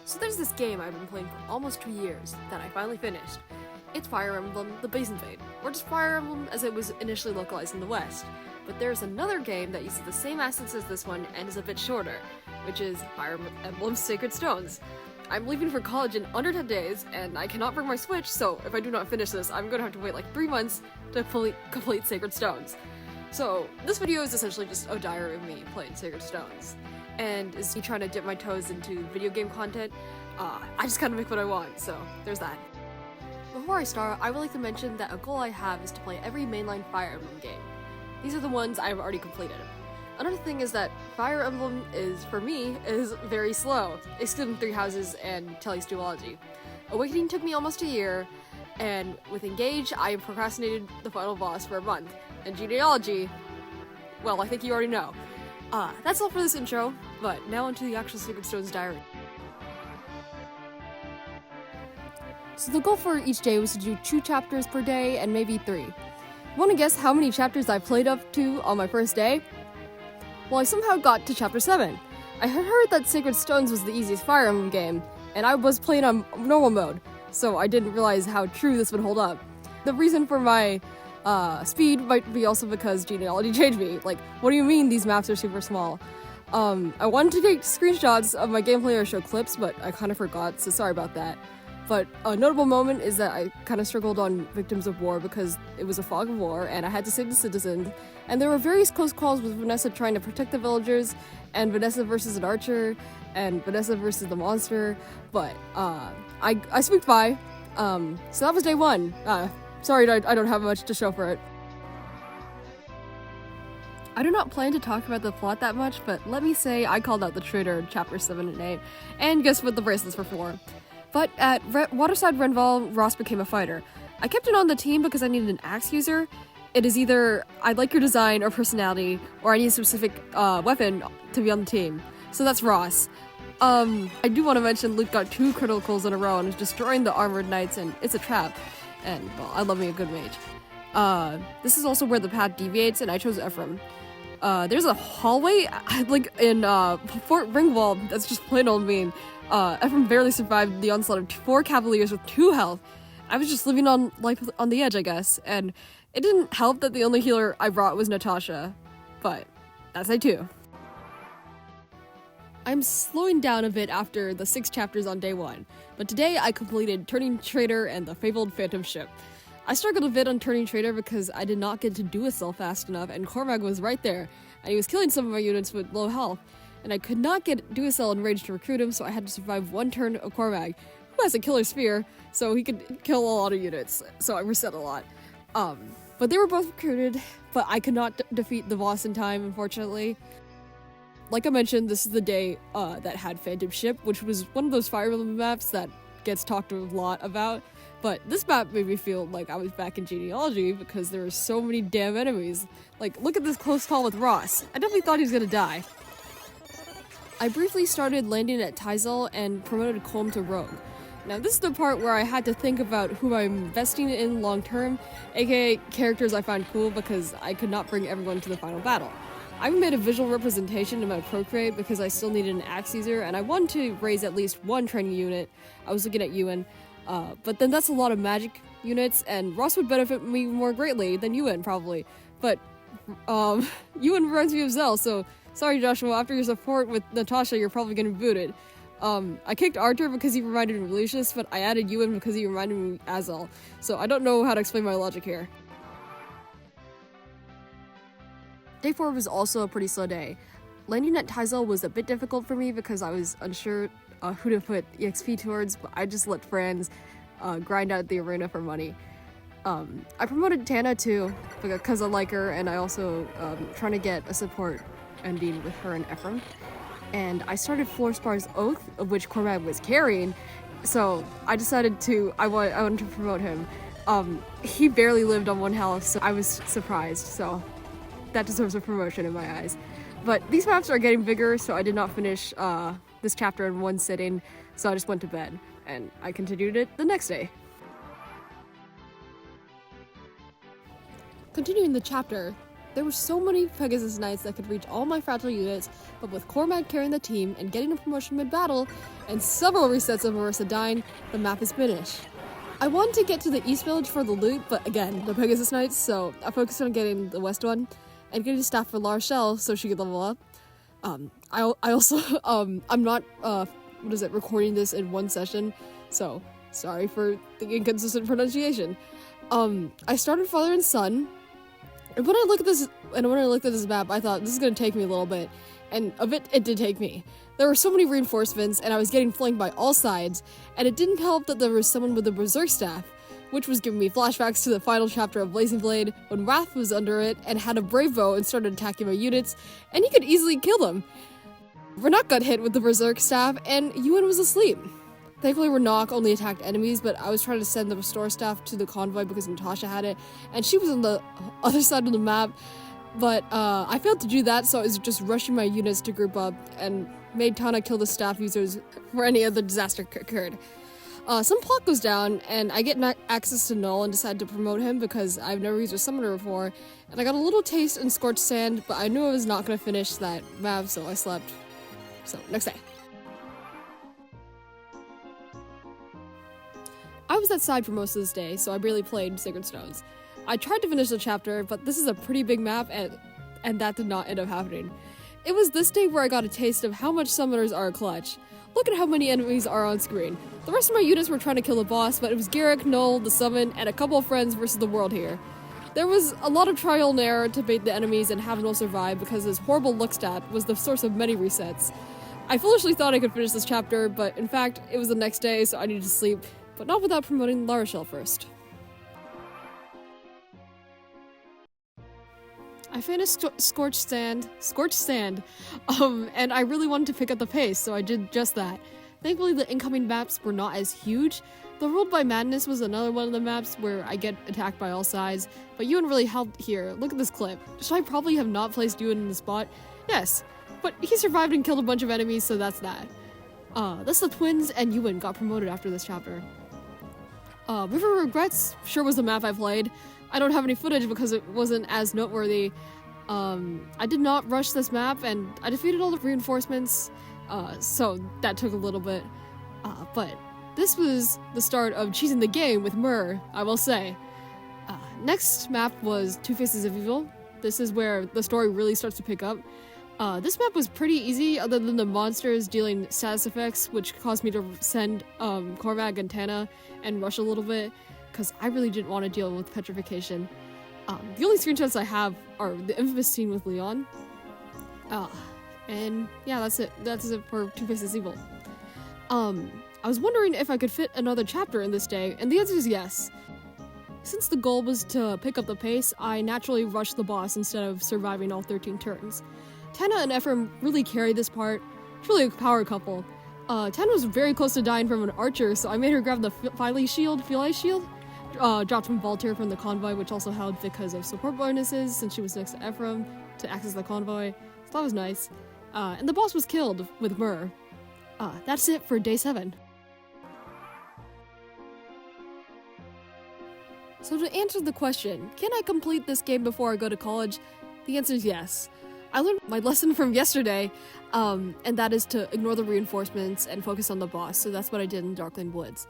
So there's this game I've been playing for almost 2 years that I finally finished. It's Fire Emblem The Base Invade, or just Fire Emblem as it was initially localized in the West. But there's another game that uses the same assets as this one and is a bit shorter, which is Fire Emblem Sacred Stones. I'm leaving for college in under 10 days, and I cannot bring my Switch, so if I do not finish this, I'm gonna have to wait like 3 months to complete Sacred Stones. So this video is essentially just a diary of me playing Sacred Stones. And is me trying to dip my toes into video game content. I just kind of make what I want, so there's that. Before I start, I would like to mention that a goal I have is to play every mainline Fire Emblem game. These are the ones I've already completed. Another thing is that Fire Emblem for me, is very slow, excluding Three Houses and Telly's Duology. Awakening took me almost a year, and with Engage, I procrastinated the final boss for a month. And Genealogy, well, I think you already know. That's all for this intro, but now onto the actual Sacred Stones diary. So the goal for each day was to do 2 chapters per day and maybe 3. Wanna guess how many chapters I played up to on my first day? Well, I somehow got to chapter 7. I had heard that Sacred Stones was the easiest Fire Emblem game, and I was playing on normal mode, so I didn't realize how true this would hold up. The reason for my speed might be also because Genealogy changed me. Like, what do you mean these maps are super small? I wanted to take screenshots of my gameplay or show clips, but I kind of forgot, so sorry about that. But a notable moment is that I kind of struggled on Victims of War because it was a fog of war and I had to save the citizens. And there were various close calls with Vanessa trying to protect the villagers, and Vanessa versus an archer, and Vanessa versus the monster. But I squeaked by. So that was day 1. Sorry, I don't have much to show for it. I do not plan to talk about the plot that much, but let me say I called out the traitor in chapters 7 and 8, and guess what the bracelets were for. But at Waterside Renval, Ross became a fighter. I kept it on the team because I needed an axe user. It is either I like your design or personality, or I need a specific weapon to be on the team. So that's Ross. I do want to mention Luke got 2 criticals in a row and is destroying the armored knights, and it's a trap. And, well, I love me a good mage. This is also where the path deviates, and I chose Ephraim. There's a hallway, like, in Fort Ringwald that's just plain old mean. Ephraim barely survived the onslaught of 4 cavaliers with 2 health. I was just living on life on the edge, I guess, and it didn't help that the only healer I brought was Natasha, but that's I too. I'm slowing down a bit after the 6 chapters on day 1, but today I completed Turning Traitor and the Fabled Phantom Ship. I struggled a bit on Turning Traitor because I did not get to do a cell fast enough, and Cormac was right there, and he was killing some of my units with low health, and I could not get Duacell in range to recruit him, so I had to survive 1 turn of Cormac, who has a killer spear, so he could kill a lot of units, so I reset a lot. But they were both recruited, but I could not defeat the boss in time, unfortunately. Like I mentioned, this is the day that had Phantom Ship, which was one of those Fire Emblem maps that gets talked a lot about. But this map made me feel like I was back in Genealogy because there were so many damn enemies. Like, look at this close call with Ross. I definitely thought he was gonna die. I briefly started landing at Tyzel and promoted Colm to Rogue. Now this is the part where I had to think about who I'm investing in long term, aka characters I found cool because I could not bring everyone to the final battle. I made a visual representation in my Procreate because I still needed an axe user, and I wanted to raise at least 1 training unit. I was looking at Ewan, but then that's a lot of magic units, and Ross would benefit me more greatly than Ewan, probably. But, Ewan reminds me of Zell, so sorry Joshua, after your support with Natasha, you're probably gonna be booted. I kicked Arthur because he reminded me of Lucius, but I added Ewan because he reminded me of Azel, so I don't know how to explain my logic here. Day 4 was also a pretty slow day. Landing at Tyzel was a bit difficult for me because I was unsure who to put EXP towards, but I just let friends grind out the arena for money. I promoted Tana too because I like her, and I also trying to get a support ending with her and Ephraim. And I started Fluorspar's Oath, of which Cormac was carrying, so I decided I wanted to promote him. He barely lived on 1 health, so I was surprised, so that deserves a promotion in my eyes. But these maps are getting bigger, so I did not finish this chapter in 1 sitting, so I just went to bed, and I continued it the next day. Continuing the chapter, There were so many Pegasus Knights that could reach all my fragile units, but with Cormac carrying the team and getting a promotion mid-battle, and several resets of Marissa dying, the map is finished. I wanted to get to the East Village for the loot, but again, the Pegasus Knights, so I focused on getting the West one, and getting staff for La Rochelle so she could level up. I also, I'm not, recording this in one session, so sorry for the inconsistent pronunciation. I started Father and Son, and when I looked at this map, I thought, this is gonna take me a little bit, and a bit it did take me. There were so many reinforcements, and I was getting flanked by all sides, and it didn't help that there was someone with a Berserk Staff, which was giving me flashbacks to the final chapter of Blazing Blade, when Wrath was under it, and had a Brave Bow and started attacking my units, and he could easily kill them. Renok got hit with the Berserk Staff, and Ewan was asleep. Thankfully, Renok only attacked enemies, but I was trying to send the Restore Staff to the convoy because Natasha had it, and she was on the other side of the map, but I failed to do that, so I was just rushing my units to group up, and made Tana kill the staff users for any other disaster occurred. Some plot goes down, and I get access to Null and decide to promote him because I've never used a summoner before, and I got a little taste in Scorched Sand, but I knew I was not going to finish that map, so I slept. So, next day. I was outside for most of this day, so I barely played Sacred Stones. I tried to finish the chapter, but this is a pretty big map, and that did not end up happening. It was this day where I got a taste of how much summoners are clutch. Look at how many enemies are on screen. The rest of my units were trying to kill the boss, but it was Garrick, Null, the summon, and a couple of friends versus the world here. There was a lot of trial and error to bait the enemies and have Null survive because his horrible look stat was the source of many resets. I foolishly thought I could finish this chapter, but in fact, it was the next day, so I needed to sleep, but not without promoting La Rochelle first. I finished Scorched Sand, and I really wanted to pick up the pace, so I did just that. Thankfully, the incoming maps were not as huge. The Ruled by Madness was another one of the maps where I get attacked by all sides, but Ewan really helped here. Look at this clip. Should I probably have not placed Ewan in the spot? Yes, but he survived and killed a bunch of enemies, so that's that. That's the twins, and Ewan got promoted after this chapter. River Regrets sure was the map I played. I don't have any footage because it wasn't as noteworthy. I did not rush this map, and I defeated all the reinforcements, so that took a little bit. But this was the start of cheesing the game with Myrrh, I will say. Next map was Two Faces of Evil. This is where the story really starts to pick up. This map was pretty easy, other than the monsters dealing status effects, which caused me to send Cormac and Tana and rush a little bit, because I really didn't want to deal with petrification. The only screenshots I have are the infamous scene with Lyon. And yeah, that's it. That's it for Two Faces Evil. I was wondering if I could fit another chapter in this day, and the answer is yes. Since the goal was to pick up the pace, I naturally rushed the boss instead of surviving all 13 turns. Tana and Ephraim really carried this part. It's really a power couple. Tana was very close to dying from an archer, so I made her grab the Philae shield, dropped from Voltaire from the convoy, which also held because of support bonuses since she was next to Ephraim to access the convoy, so that was nice. And the boss was killed with Myrrh. That's it for day 7. So to answer the question, can I complete this game before I go to college? The answer is yes. I learned my lesson from yesterday, and that is to ignore the reinforcements and focus on the boss, so that's what I did in Darkling Woods.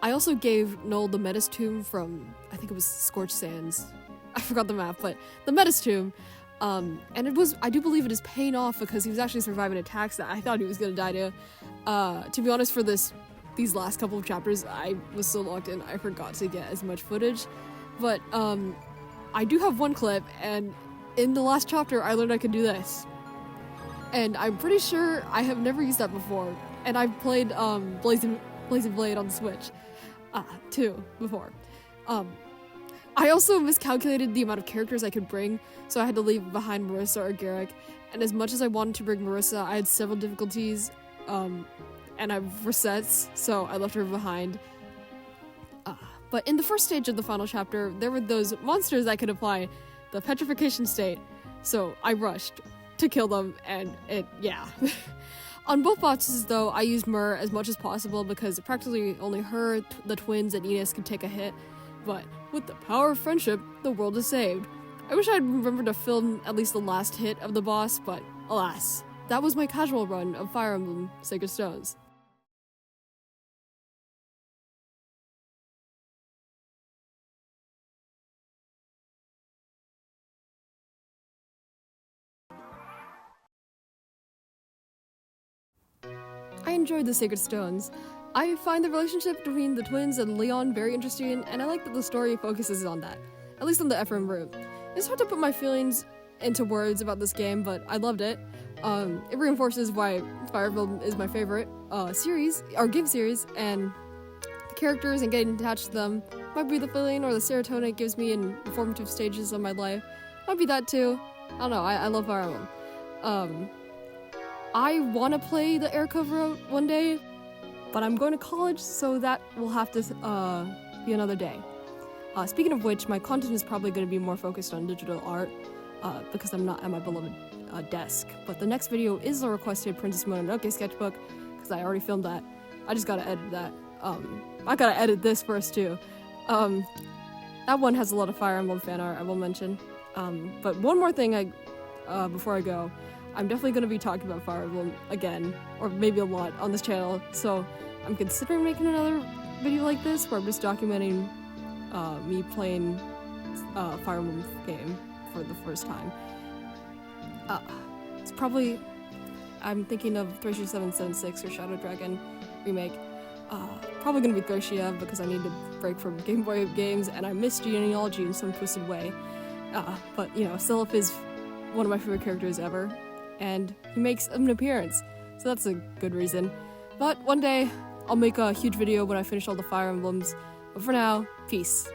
I also gave Noel the Metis Tomb from, I think it was Scorched Sands. I forgot the map, but the Metis Tomb. And I do believe it is paying off because he was actually surviving attacks that I thought he was gonna die to. To be honest, for these last couple of chapters, I was so locked in, I forgot to get as much footage. But, I do have one clip, and in the last chapter, I learned I could do this. And I'm pretty sure I have never used that before. And I've played, Blazing Blade on the Switch, too, before. I also miscalculated the amount of characters I could bring, so I had to leave behind Marissa or Garrick. And as much as I wanted to bring Marissa, I had several difficulties, and I have resets, so I left her behind. But in the first stage of the final chapter, there were those monsters I could apply the petrification state, so I rushed to kill them, and yeah. On both bosses, though, I used Myrrh as much as possible because practically only her, the twins, and Enos could take a hit, but with the power of friendship, the world is saved. I wish I'd remembered to film at least the last hit of the boss, but alas, that was my casual run of Fire Emblem Sacred Stones. I enjoyed the Sacred Stones. I find the relationship between the twins and Lyon very interesting, and I like that the story focuses on that, at least on the Ephraim route. It's hard to put my feelings into words about this game, but I loved it. It reinforces why Fire Emblem is my favorite game series, and the characters and getting attached to them might be the feeling or the serotonin it gives me in the formative stages of my life. Might be that too. I don't know, I love Fire Emblem. I want to play the Air Cove route one day, but I'm going to college, so that will have to be another day. Speaking of which, my content is probably going to be more focused on digital art, because I'm not at my beloved desk. But the next video is the requested Princess Mononoke sketchbook, because I already filmed that. I just gotta edit that. I gotta edit this first too. That one has a lot of Fire Emblem fan art, I will mention. But one more thing before I go. I'm definitely going to be talking about Fire Emblem again, or maybe a lot, on this channel, so I'm considering making another video like this, where I'm just documenting me playing Fire Emblem game for the first time. It's probably... I'm thinking of Thracia 776 or Shadow Dragon remake. Probably going to be Thracia, because I need to break from Game Boy games, and I miss Genealogy in some twisted way. But, you know, Silph is one of my favorite characters ever, and he makes an appearance, so that's a good reason. But one day, I'll make a huge video when I finish all the Fire Emblems, but for now, peace.